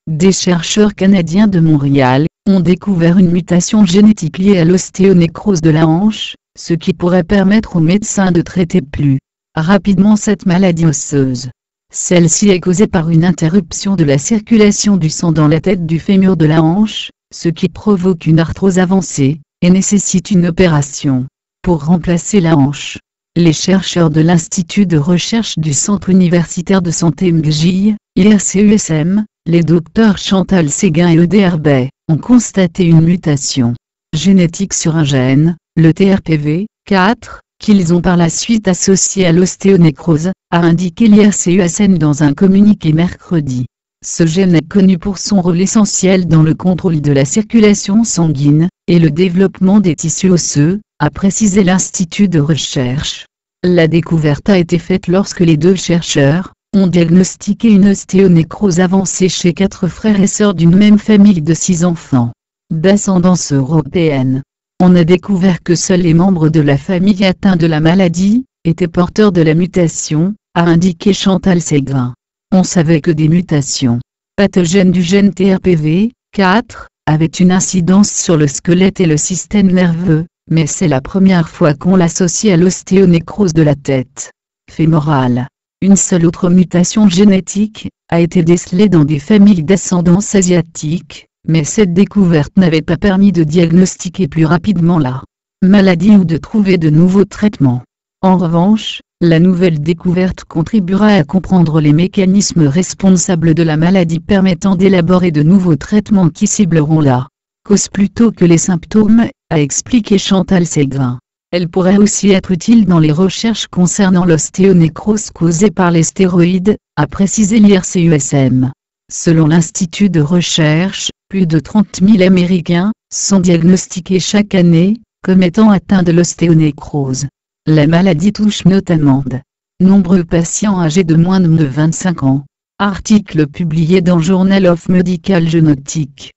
des chercheurs canadiens de Montréal ont découvert une mutation génétique liée à l'ostéonécrose de la hanche, ce qui pourrait permettre aux médecins de traiter plus rapidement cette maladie osseuse. Celle-ci est causée par une interruption de la circulation du sang dans la tête du fémur de la hanche, ce qui provoque une arthrose avancée, et nécessite une opération pour remplacer la hanche. Les chercheurs de l'Institut de recherche du Centre universitaire de santé MGI, IRCUSM, les docteurs Chantal Séguin et Edr Bay, ont constaté une mutation génétique sur un gène, le TRPV4, qu'ils ont par la suite associé à l'ostéonécrose, a indiqué l'IRCUSM dans un communiqué mercredi. Ce gène est connu pour son rôle essentiel dans le contrôle de la circulation sanguine et le développement des tissus osseux, a précisé l'Institut de recherche. La découverte a été faite lorsque les deux chercheurs ont diagnostiqué une ostéonécrose avancée chez 4 frères et sœurs d'une même famille de 6 enfants d'ascendance européenne. On a découvert que seuls les membres de la famille atteints de la maladie étaient porteurs de la mutation, a indiqué Chantal Séguin. On savait que des mutations pathogènes du gène TRPV4 avaient une incidence sur le squelette et le système nerveux, mais c'est la première fois qu'on l'associe à l'ostéonécrose de la tête fémorale. Une seule autre mutation génétique a été décelée dans des familles d'ascendance asiatique, mais cette découverte n'avait pas permis de diagnostiquer plus rapidement la maladie ou de trouver de nouveaux traitements. En revanche, la nouvelle découverte contribuera à comprendre les mécanismes responsables de la maladie permettant d'élaborer de nouveaux traitements qui cibleront la cause plutôt que les symptômes, a expliqué Chantal Séguin. Elle pourrait aussi être utile dans les recherches concernant l'ostéonécrose causée par les stéroïdes, a précisé l'IRCUSM. Selon l'Institut de recherche, plus de 30 000 Américains sont diagnostiqués chaque année comme étant atteints de l'ostéonécrose. La maladie touche notamment de nombreux patients âgés de moins de 25 ans. Article publié dans Journal of Medical Genetics.